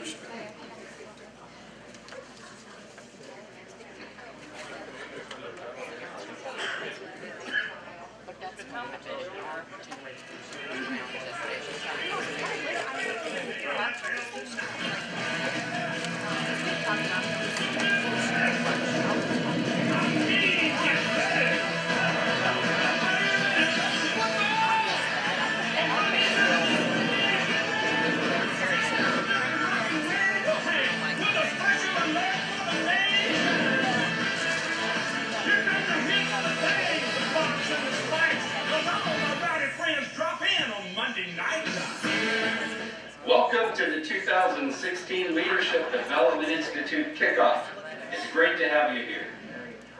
much. Welcome to the 2016 Leadership Development Institute Kickoff. It's great to have you here.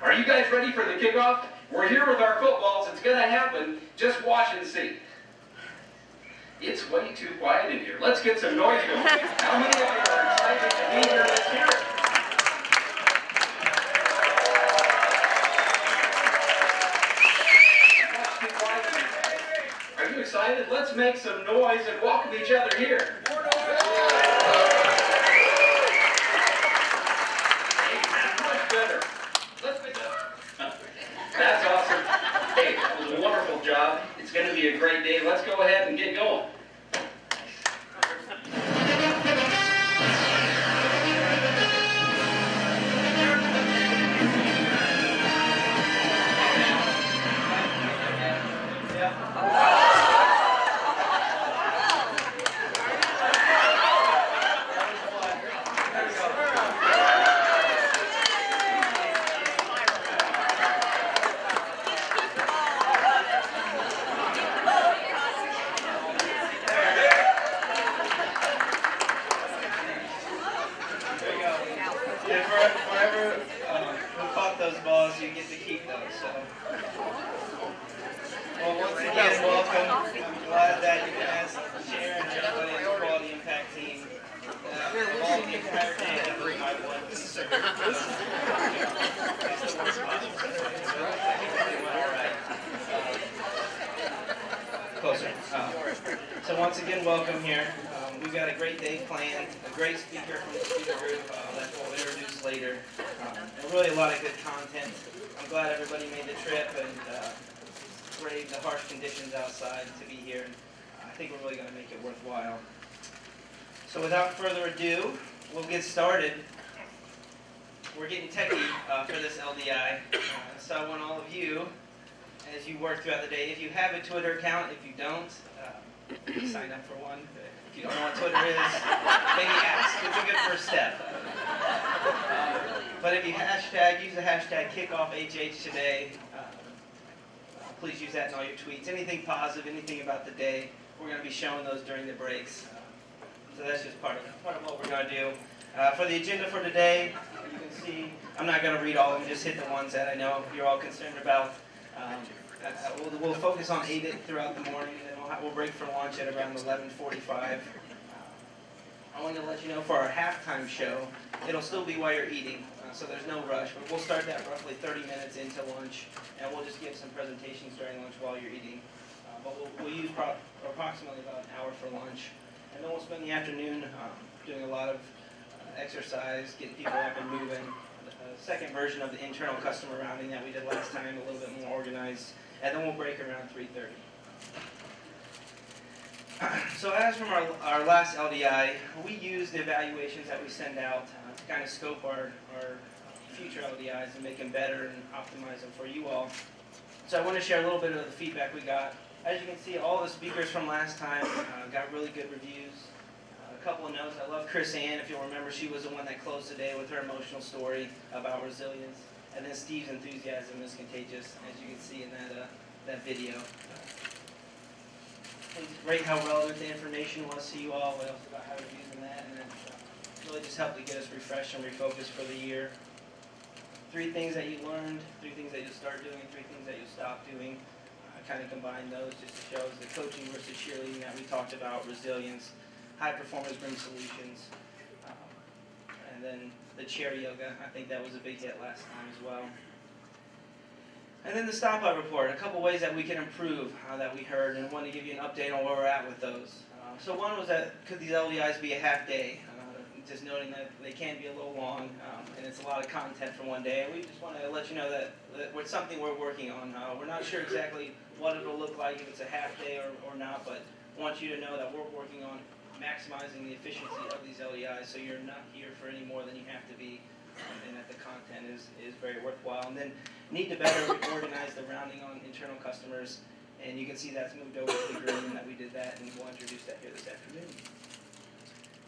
Are you guys ready for the kickoff? We're here with our footballs. It's going to happen. Just watch and see. It's way too quiet in here. Let's get some noise going. How many of you are excited to be here? Let's hear it. Are you excited? Let's make some noise and welcome each other here. Much better. Let's make that. That's awesome. Hey, that was a wonderful job. It's going to be a great day. Let's go ahead and get going. You get to keep those. So, well, once again, welcome. I'm glad that you guys share and everybody in the Quality Impact team. All the entire team, I would consider. It's the worst possible. All right. Closer. So once again, welcome here. We've got a great day planned, a great speaker from the speaker group that we'll introduce later, and really a lot of good content. I'm glad everybody made the trip and braved the harsh conditions outside to be here. And I think we're really going to make it worthwhile. So without further ado, we'll get started. We're getting techie for this LDI, so I want all of you, as you work throughout the day, if you have a Twitter account, if you don't, sign up for one. If you don't know what Twitter is, maybe ask. It's a good first step. But if you use the hashtag KickoffHH today, please use that in all your tweets. Anything positive, anything about the day, we're going to be showing those during the breaks. So that's just part of what we're going to do. For the agenda for today, you can see, I'm not going to read all of them, just hit the ones that I know you're all concerned about. We'll focus on 8 throughout the morning, and then we'll break for lunch at around 11:45. I wanted to let you know for our halftime show, it'll still be while you're eating, so there's no rush. But we'll start that roughly 30 minutes into lunch, and we'll just give some presentations during lunch while you're eating. But we'll use approximately about an hour for lunch, and then we'll spend the afternoon doing a lot of exercise, getting people up and moving. The second version of the internal customer rounding that we did last time, a little bit more organized, and then we'll break around 3:30. So as from our last LDI, we use the evaluations that we send out to kind of scope our future LDIs and make them better and optimize them for you all. So I want to share a little bit of the feedback we got. As you can see, all the speakers from last time got really good reviews. A couple of notes. I love Chris Ann. If you'll remember, she was the one that closed today with her emotional story about resilience. And then Steve's enthusiasm is contagious, as you can see in that video. It's great how relevant the information was to you all, what else about how we're using that, and then really just helped to get us refreshed and refocused for the year. 3 things that you learned, 3 things that you'll start doing, 3 things that you'll stop doing. I kind of combined those just to show us the coaching versus cheerleading that we talked about, resilience, high performance bring solutions, and then the chair yoga. I think that was a big hit last time as well. And then the stoplight report, a couple ways that we can improve that we heard, and wanted to give you an update on where we're at with those. So one was that, could these LDIs be a half day? just noting that they can be a little long, and it's a lot of content for one day. And we just want to let you know that it's something we're working on. We're not sure exactly what it'll look like, if it's a half day or not, but want you to know that we're working on maximizing the efficiency of these LDIs, so you're not here for any more than you have to be, and that the content is very worthwhile. And then need to better organize the rounding on internal customers, and you can see that's moved over to the green, and that we did that, and we'll introduce that here this afternoon.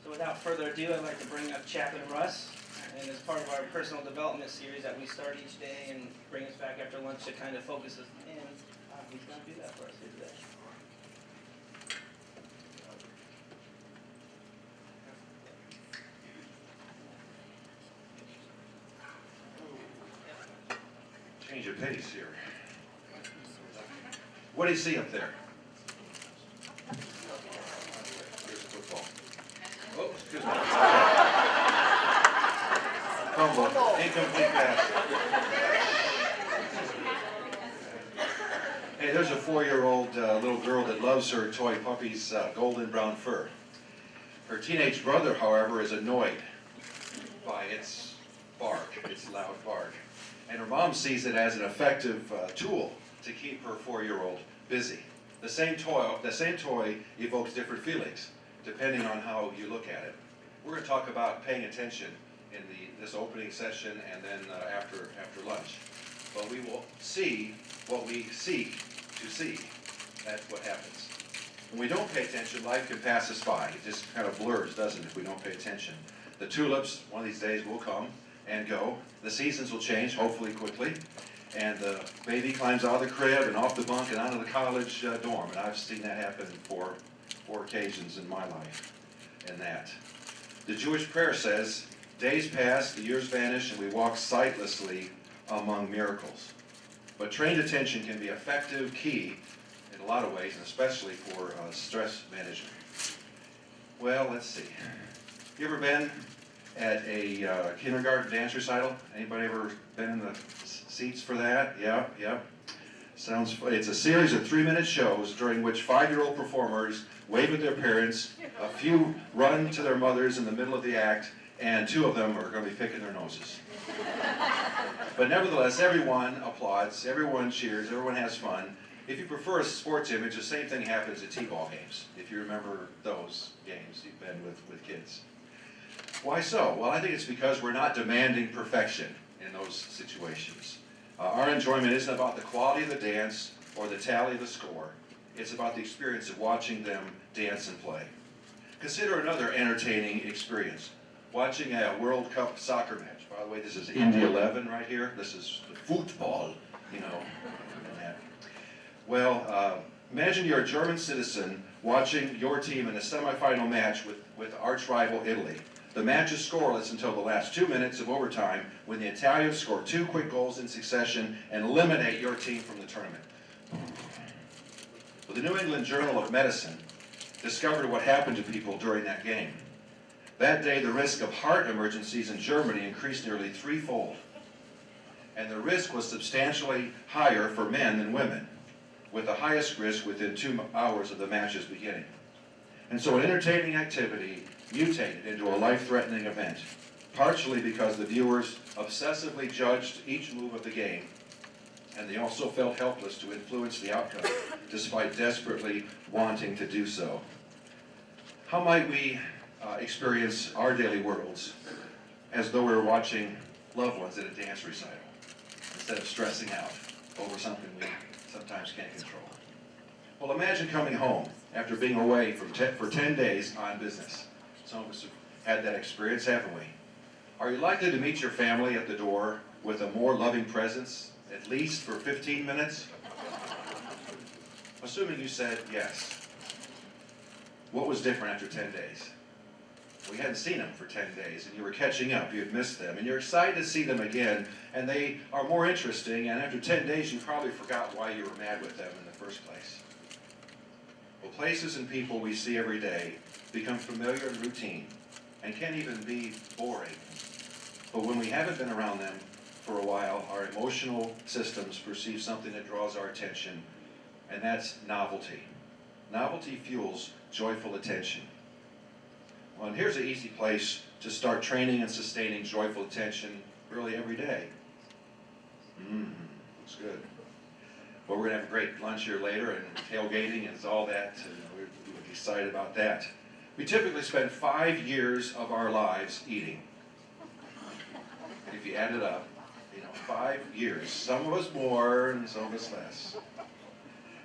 So without further ado, I'd like to bring up Chaplain Russ, and as part of our personal development series that we start each day and bring us back after lunch to kind of focus us in, he's going to do that for us here today. Change of pace here. What do you see up there? Here's the football. Oh, excuse me. Fumble. Incomplete pass. Hey, there's a 4-year-old little girl that loves her toy puppy's golden brown fur. Her teenage brother, however, is annoyed by its bark, its loud bark. And her mom sees it as an effective tool to keep her 4-year-old busy. The same toy evokes different feelings depending on how you look at it. We're going to talk about paying attention in this opening session and then after lunch. But we will see what we seek to see. That's what happens. When we don't pay attention, life can pass us by. It just kind of blurs, doesn't it, if we don't pay attention. The tulips, one of these days, will come and go. The seasons will change, hopefully quickly. And the baby climbs out of the crib and off the bunk and onto the college dorm. And I've seen that happen for 4 occasions in my life. And that. The Jewish prayer says, days pass, the years vanish, and we walk sightlessly among miracles. But trained attention can be an effective key in a lot of ways, and especially for stress management. Well, let's see. You ever been at a kindergarten dance recital? Anybody ever been in the seats for that? Yeah. Sounds fun. It's a series of 3-minute shows during which 5-year-old performers wave at their parents, a few run to their mothers in the middle of the act, and 2 of them are going to be picking their noses. But nevertheless, everyone applauds, everyone cheers, everyone has fun. If you prefer a sports image, the same thing happens at T-ball games, if you remember those games you've been with kids. Why so? Well, I think it's because we're not demanding perfection in those situations. Our enjoyment isn't about the quality of the dance or the tally of the score. It's about the experience of watching them dance and play. Consider another entertaining experience. Watching a World Cup soccer match. By the way, this is India 11 right here. This is football, you know. Well, imagine you're a German citizen watching your team in a semifinal match with arch-rival Italy. The match is scoreless until the last 2 minutes of overtime when the Italians score 2 quick goals in succession and eliminate your team from the tournament. Well, the New England Journal of Medicine discovered what happened to people during that game. That day, the risk of heart emergencies in Germany increased nearly 3-fold. And the risk was substantially higher for men than women, with the highest risk within 2 hours of the match's beginning. And so an entertaining activity mutated into a life-threatening event, partially because the viewers obsessively judged each move of the game, and they also felt helpless to influence the outcome, despite desperately wanting to do so. How might we experience our daily worlds as though we were watching loved ones at a dance recital, instead of stressing out over something we sometimes can't control? Well, imagine coming home after being away for 10 days on business. Some of us have had that experience, haven't we? Are you likely to meet your family at the door with a more loving presence, at least for 15 minutes? Assuming you said yes. What was different after 10 days? We hadn't seen them for 10 days, and you were catching up. You had missed them, and you're excited to see them again, and they are more interesting, and after 10 days, you probably forgot why you were mad with them in the first place. Well, places and people we see every day become familiar and routine, and can even be boring. But when we haven't been around them for a while, our emotional systems perceive something that draws our attention, and that's novelty. Novelty fuels joyful attention. Well, and here's an easy place to start training and sustaining joyful attention really every day. Looks good. Well, we're going to have a great lunch here later, and tailgating and all that, and we're excited about that. We typically spend 5 years of our lives eating. If you add it up, 5 years. Some of us more and some of us less.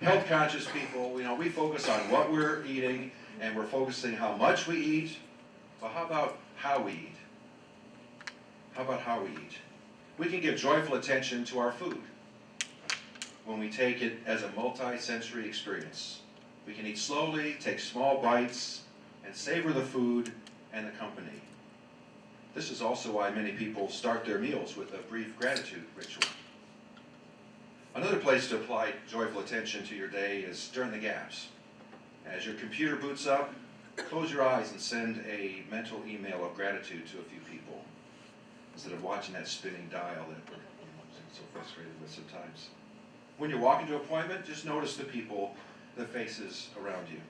Health conscious people, we focus on what we're eating, and we're focusing how much we eat. But how about how we eat? How about how we eat? We can give joyful attention to our food when we take it as a multi-sensory experience. We can eat slowly, take small bites, and savor the food and the company. This is also why many people start their meals with a brief gratitude ritual. Another place to apply joyful attention to your day is during the gaps. As your computer boots up, close your eyes and send a mental email of gratitude to a few people instead of watching that spinning dial that we're so frustrated with sometimes. When you walk into an appointment, just notice the people, the faces around you.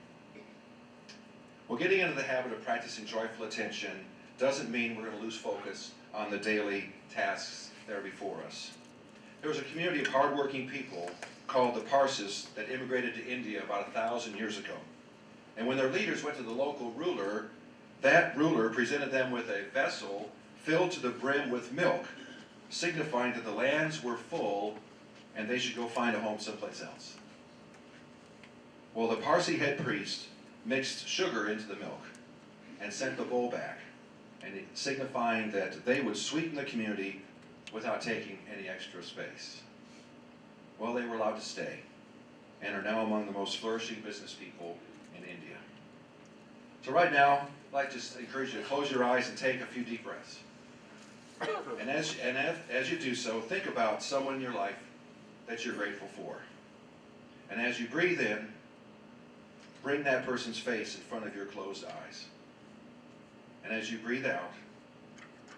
Well, getting into the habit of practicing joyful attention doesn't mean we're going to lose focus on the daily tasks that are before us. There was a community of hardworking people called the Parsis that immigrated to India about 1,000 years ago. And when their leaders went to the local ruler, that ruler presented them with a vessel filled to the brim with milk, signifying that the lands were full and they should go find a home someplace else. Well, the Parsi head priest mixed sugar into the milk and sent the bowl back, and signifying that they would sweeten the community without taking any extra space. Well, they were allowed to stay and are now among the most flourishing business people in India. So right now, I'd like to encourage you to close your eyes and take a few deep breaths. And as you do so, think about someone in your life that you're grateful for. And as you breathe in, bring that person's face in front of your closed eyes. And as you breathe out,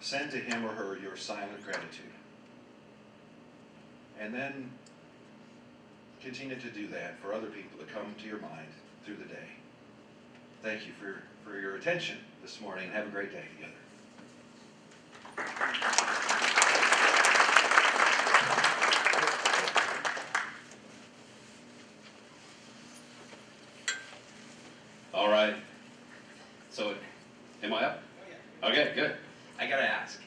send to him or her your silent gratitude. And then continue to do that for other people that come to your mind through the day. Thank you for your attention this morning, and have a great day together. All right. So, am I up? Okay, good. I gotta ask.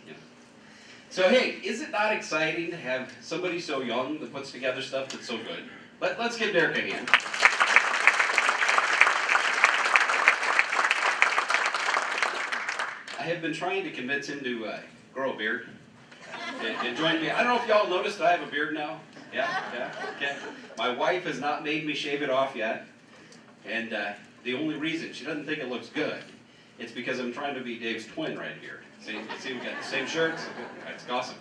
So, hey, is it not exciting to have somebody so young that puts together stuff that's so good? Let's give Derek a hand. I have been trying to convince him to grow a beard and join me. I don't know if y'all noticed I have a beard now. Yeah, okay. My wife has not made me shave it off yet, and the only reason she doesn't think it looks good, it's because I'm trying to be Dave's twin right here. See, we got the same shirts. That's awesome.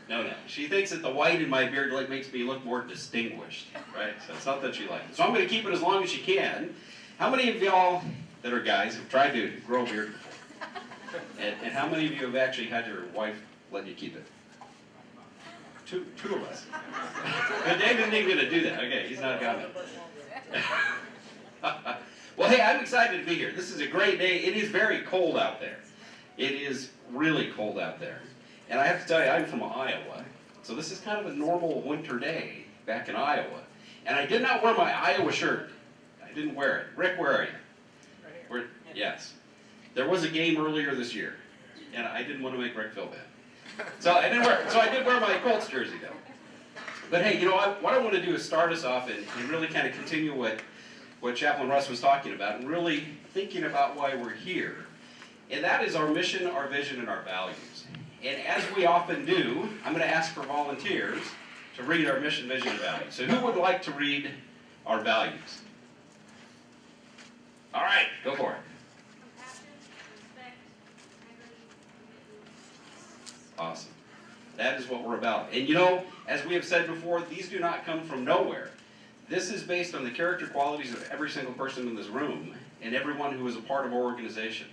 No. She thinks that the white in my beard makes me look more distinguished, right? So it's not that she likes it. So I'm going to keep it as long as she can. How many of y'all that are guys have tried to grow a beard before? And how many of you have actually had your wife let you keep it? Two of us. But Dave isn't even going to do that. Okay, he's not got it. Well, hey, I'm excited to be here. This is a great day. It is very cold out there. It is really cold out there. And I have to tell you, I'm from Iowa. So this is kind of a normal winter day back in Iowa. And I did not wear my Iowa shirt. I didn't wear it. Rick, where are you? Right here. Yes. There was a game earlier this year, and I didn't want to make Rick feel bad. So I didn't wear it. So I did wear my Colts jersey, though. But hey, what I want to do is start us off and really kind of continue what Chaplain Russ was talking about, and really thinking about why we're here. And that is our mission, our vision, and our values. And as we often do, I'm going to ask for volunteers to read our mission, vision, and values. So who would like to read our values? All right, go for it. Awesome. That is what we're about. And as we have said before, these do not come from nowhere. This is based on the character qualities of every single person in this room and everyone who is a part of our organization.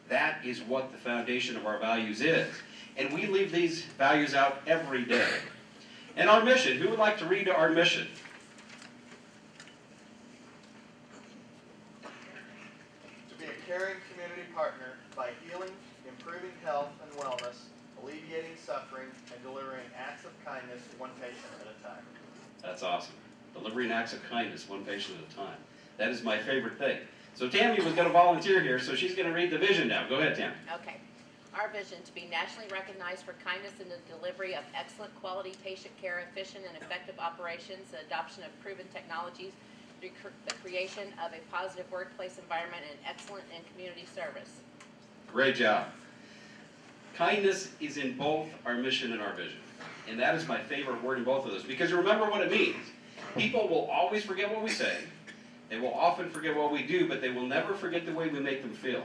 That is what the foundation of our values is. And we leave these values out every day. And our mission, who would like to read our mission? To be a caring community partner by healing, improving health and wellness, alleviating suffering, and delivering acts of kindness one patient at a time. That's awesome. Delivering acts of kindness, one patient at a time. That is my favorite thing. So Tammy was going to volunteer here, so she's going to read the vision now. Go ahead, Tammy. Okay. Our vision: to be nationally recognized for kindness in the delivery of excellent quality patient care, efficient and effective operations, the adoption of proven technologies, the creation of a positive workplace environment, and excellent and community service. Great job. Kindness is in both our mission and our vision. And that is my favorite word in both of those, because remember what it means. People will always forget what we say. They will often forget what we do, but they will never forget the way we make them feel.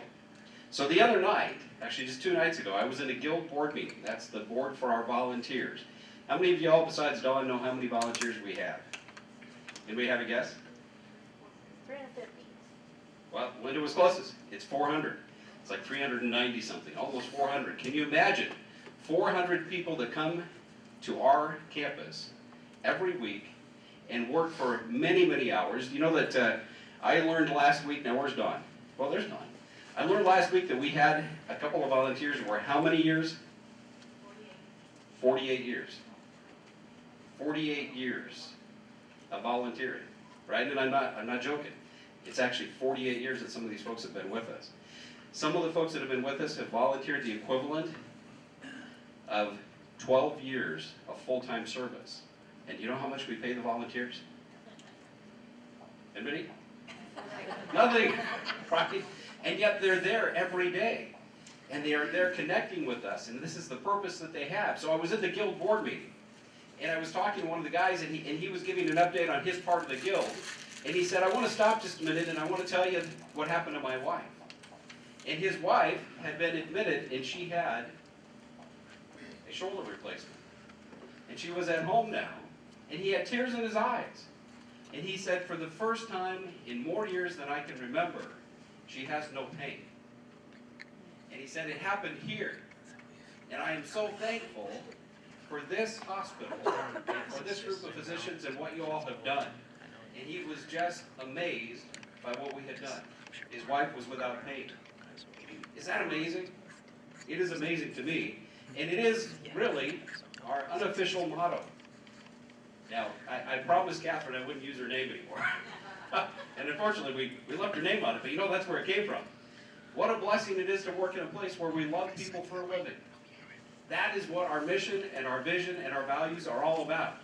So the other night, actually just 2 nights ago, I was in a guild board meeting. That's the board for our volunteers. How many of y'all besides Dawn know how many volunteers we have? Anybody have a guess? 350. Well, Linda was closest. It's 400. It's like 390 something, almost 400. Can you imagine 400 people that come to our campus every week and work for many, many hours? You know that I learned last week, now where's Dawn? Well, there's Dawn. I learned last week that we had a couple of volunteers who were how many years? 48 years. 48 years of volunteering, right? And I'm not joking. It's actually 48 years that some of these folks have been with us. Some of the folks that have been with us have volunteered the equivalent of 12 years of full-time service. And you know how much we pay the volunteers? Anybody? Nothing, right? And yet they're there every day. And they are there connecting with us. And this is the purpose that they have. So I was at the guild board meeting. And I was talking to one of the guys, and he was giving an update on his part of the guild. And he said, I want to stop just a minute, and I want to tell you what happened to my wife. And his wife had been admitted, and she had a shoulder replacement. And she was at home now. And he had tears in his eyes. And he said, for the first time in more years than I can remember, she has no pain. And he said, it happened here. And I am so thankful for this hospital and for this group of physicians and what you all have done. And he was just amazed by what we had done. His wife was without pain. Is that amazing? It is amazing to me. And it is really our unofficial motto. Now, I promised Catherine I wouldn't use her name anymore. And unfortunately, we left her name on it, but you know that's where it came from. What a blessing it is to work in a place where we love people for a living. That is what our mission and our vision and our values are all about.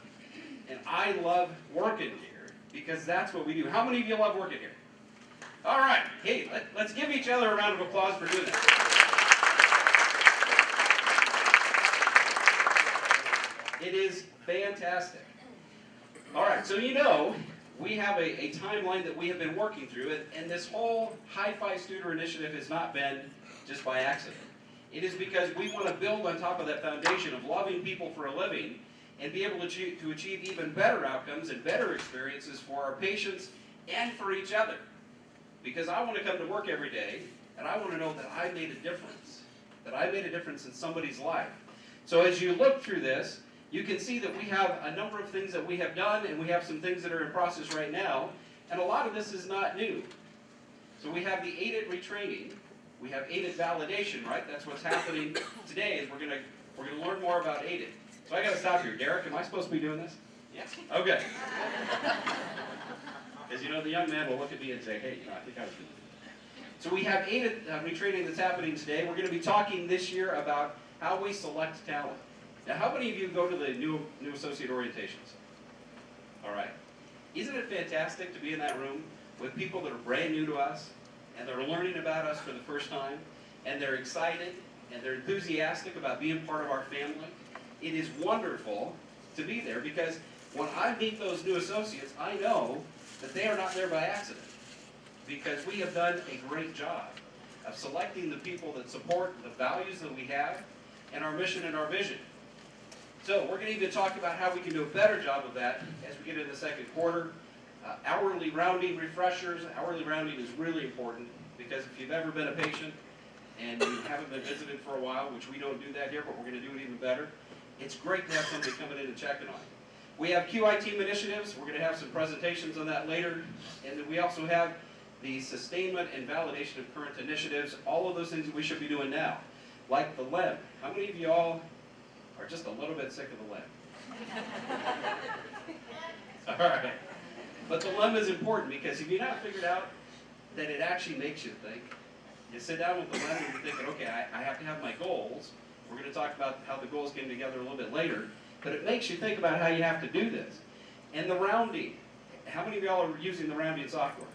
And I love working here because that's what we do. How many of you love working here? All right. Hey, let's give each other a round of applause for doing that. It is fantastic. All right, so you know, we have a timeline that we have been working through, and this whole Hi-Fi Studer initiative has not been just by accident. It is because we want to build on top of that foundation of loving people for a living and be able to achieve even better outcomes and better experiences for our patients and for each other. Because I want to come to work every day, and I want to know that I made a difference in somebody's life. So as you look through this, you can see that we have a number of things that we have done, and we have some things that are in process right now, and a lot of this is not new. So we have the aided retraining, we have aided validation, right? That's what's happening today, is we're gonna learn more about aided. So I gotta stop here. Derek, am I supposed to be doing this? Yes. Okay. Because you know, the young man will look at me and say, hey, I think I was doing it. So we have aided retraining that's happening today. We're gonna be talking this year about how we select talent. Now, how many of you go to the new associate orientations? All right. Isn't it fantastic to be in that room with people that are brand new to us, and they're learning about us for the first time, and they're excited, and they're enthusiastic about being part of our family? It is wonderful to be there, because when I meet those new associates, I know that they are not there by accident, because we have done a great job of selecting the people that support the values that we have and our mission and our vision. So we're going to even talk about how we can do a better job of that as we get into the second quarter. Hourly rounding refreshers. Hourly rounding is really important, because if you've ever been a patient and you haven't been visited for a while, which we don't do that here, but we're going to do it even better, it's great to have somebody coming in and checking on you. We have QI team initiatives. We're going to have some presentations on that later. And then we also have the sustainment and validation of current initiatives, all of those things that we should be doing now. Like the LEM. How many of y'all are just a little bit sick of the LEM? All right. But the LEM is important because if you not figured out that it actually makes you think, you sit down with the LEM and you're thinking, okay, I have to have my goals. We're going to talk about how the goals came together a little bit later. But it makes you think about how you have to do this. And the rounding. How many of y'all are using the rounding software?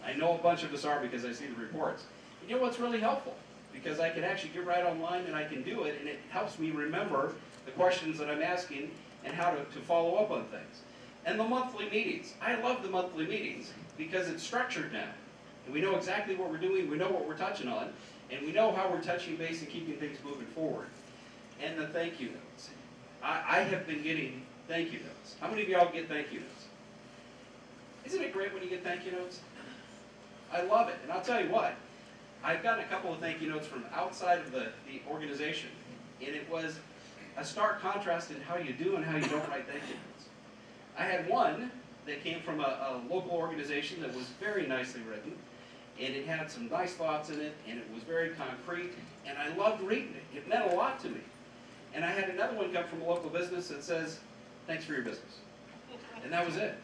I know a bunch of us are because I see the reports. And you know what's really helpful? Because I can actually get right online and I can do it, and it helps me remember the questions that I'm asking and how to follow up on things. And the monthly meetings. I love the monthly meetings because it's structured now. And we know exactly what we're doing, we know what we're touching on, and we know how we're touching base and keeping things moving forward. And the thank you notes. I have been getting thank you notes. How many of y'all get thank you notes? Isn't it great when you get thank you notes? I love it. And I'll tell you what, I've gotten a couple of thank you notes from outside of the organization, and it was a stark contrast in how you do and how you don't write thank you notes. I had one that came from a local organization that was very nicely written, and it had some nice thoughts in it, and it was very concrete, and I loved reading it. It meant a lot to me. And I had another one come from a local business that says, thanks for your business. And that was it.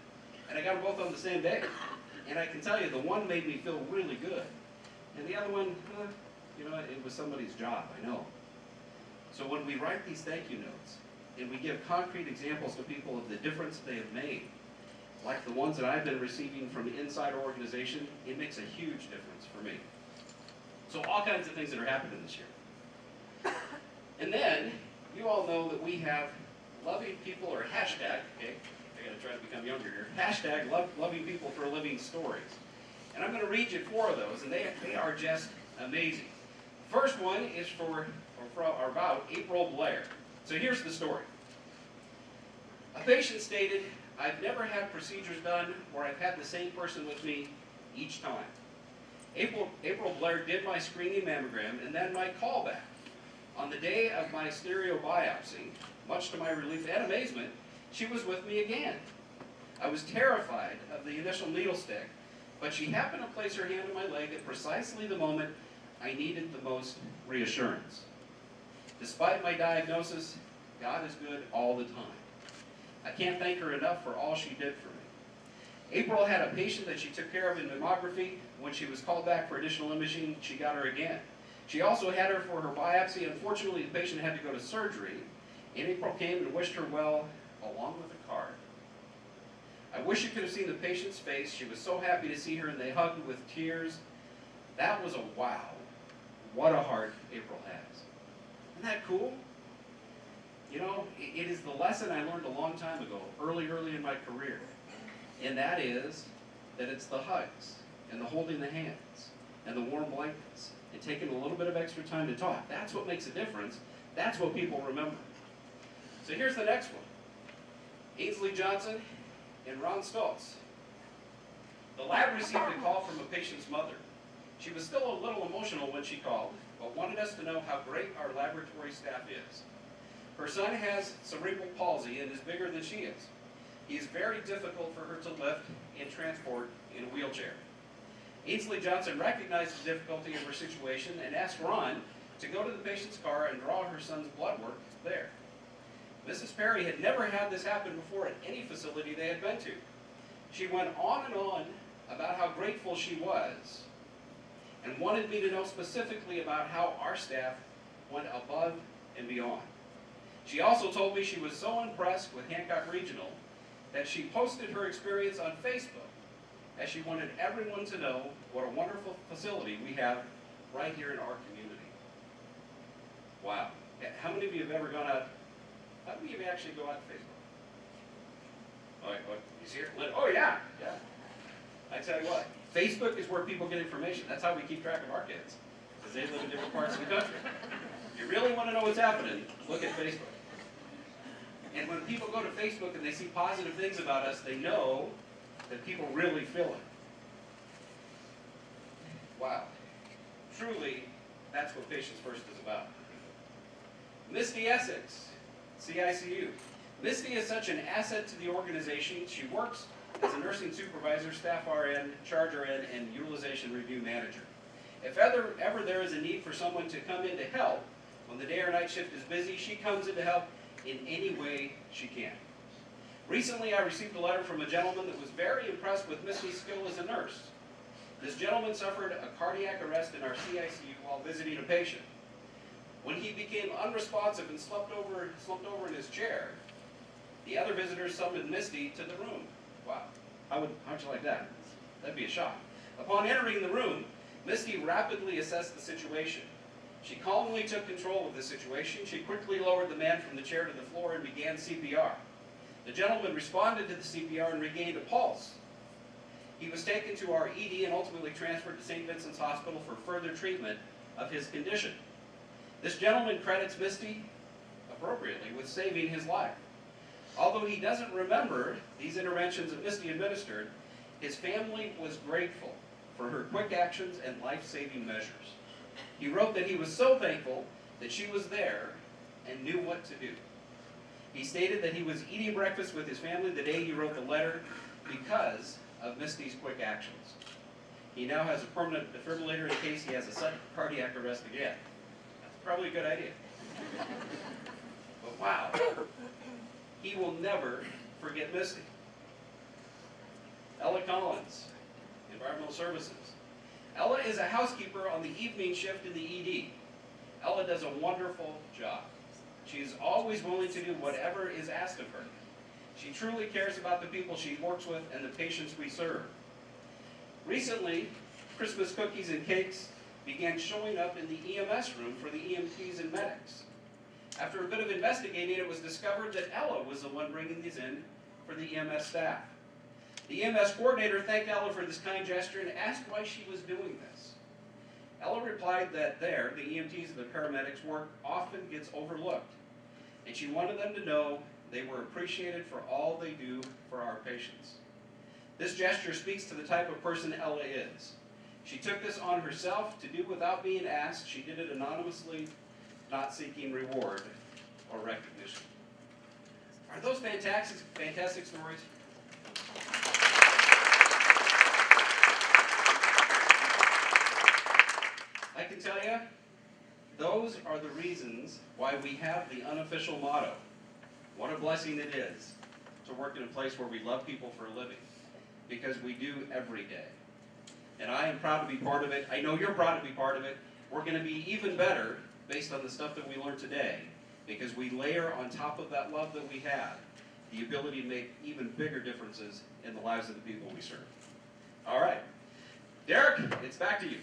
And I got them both on the same day. And I can tell you, the one made me feel really good. And the other one, you know, it was somebody's job, I know. So when we write these thank you notes, and we give concrete examples to people of the difference they have made, like the ones that I've been receiving from inside our organization, it makes a huge difference for me. So all kinds of things that are happening this year. And then, you all know that we have loving people, or hashtag, okay, I gotta try to become younger here, hashtag loving people for living stories. And I'm gonna read you 4 of those, and they are just amazing. First one is about April Blair. So here's the story. A patient stated, I've never had procedures done where I've had the same person with me each time. April Blair did my screening mammogram and then my callback. On the day of my stereo biopsy, much to my relief and amazement, she was with me again. I was terrified of the initial needle stick, but she happened to place her hand on my leg at precisely the moment I needed the most reassurance. Despite my diagnosis, God is good all the time. I can't thank her enough for all she did for me. April had a patient that she took care of in mammography. When she was called back for additional imaging, she got her again. She also had her for her biopsy. Unfortunately, the patient had to go to surgery, and April came and wished her well, along with a card. I wish you could have seen the patient's face. She was so happy to see her, and they hugged with tears. That was a wow. What a heart April has. Isn't that cool? You know, it is the lesson I learned a long time ago, early in my career. And that is that it's the hugs, and the holding the hands, and the warm blankets, and taking a little bit of extra time to talk. That's what makes a difference. That's what people remember. So here's the next one. Ainsley Johnson and Ron Stoltz. The lab received a call from a patient's mother. She was still a little emotional when she called, but wanted us to know how great our laboratory staff is. Her son has cerebral palsy and is bigger than she is. He is very difficult for her to lift and transport in a wheelchair. Ainsley Johnson recognized the difficulty of her situation and asked Ron to go to the patient's car and draw her son's blood work there. Mrs. Perry had never had this happen before at any facility they had been to. She went on and on about how grateful she was and wanted me to know specifically about how our staff went above and beyond. She also told me she was so impressed with Hancock Regional that she posted her experience on Facebook, as she wanted everyone to know what a wonderful facility we have right here in our community. Wow. How many of you have ever gone out? How many of you actually go out to Facebook? Oh, you see it? Oh, yeah. I tell you what, Facebook is where people get information. That's how we keep track of our kids, because they live in different parts of the country. If you really want to know what's happening, look at Facebook. And when people go to Facebook and they see positive things about us, they know that people really feel it. Wow. Truly, that's what Patients First is about. Misty Essex, CICU. Misty is such an asset to the organization. She works as a nursing supervisor, staff RN, charge RN, and utilization review manager. If ever there is a need for someone to come in to help, when the day or night shift is busy, she comes in to help in any way she can. Recently, I received a letter from a gentleman that was very impressed with Misty's skill as a nurse. This gentleman suffered a cardiac arrest in our CICU while visiting a patient. When he became unresponsive and slumped over in his chair, the other visitors summoned Misty to the room. Wow, how'd you like that? That'd be a shock. Upon entering the room, Misty rapidly assessed the situation. She calmly took control of the situation. She quickly lowered the man from the chair to the floor and began CPR. The gentleman responded to the CPR and regained a pulse. He was taken to our ED and ultimately transferred to St. Vincent's Hospital for further treatment of his condition. This gentleman credits Misty, appropriately, with saving his life. Although he doesn't remember these interventions that Misty administered, his family was grateful for her quick actions and life-saving measures. He wrote that he was so thankful that she was there and knew what to do. He stated that he was eating breakfast with his family the day he wrote the letter because of Misty's quick actions. He now has a permanent defibrillator in case he has a sudden cardiac arrest again. That's probably a good idea. But wow, he will never forget Misty. Ella Collins, Environmental Services. Ella is a housekeeper on the evening shift in the ED. Ella does a wonderful job. She is always willing to do whatever is asked of her. She truly cares about the people she works with and the patients we serve. Recently, Christmas cookies and cakes began showing up in the EMS room for the EMTs and medics. After a bit of investigating, it was discovered that Ella was the one bringing these in for the EMS staff. The EMS coordinator thanked Ella for this kind gesture and asked why she was doing this. Ella replied that the EMTs and the paramedics' work often gets overlooked, and she wanted them to know they were appreciated for all they do for our patients. This gesture speaks to the type of person Ella is. She took this on herself to do without being asked. She did it anonymously, not seeking reward or recognition. Are those fantastic stories? I can tell you, those are the reasons why we have the unofficial motto. What a blessing it is to work in a place where we love people for a living, because we do every day. And I am proud to be part of it. I know you're proud to be part of it. We're going to be even better based on the stuff that we learned today, because we layer on top of that love that we have the ability to make even bigger differences in the lives of the people we serve. All right. Derek, it's back to you.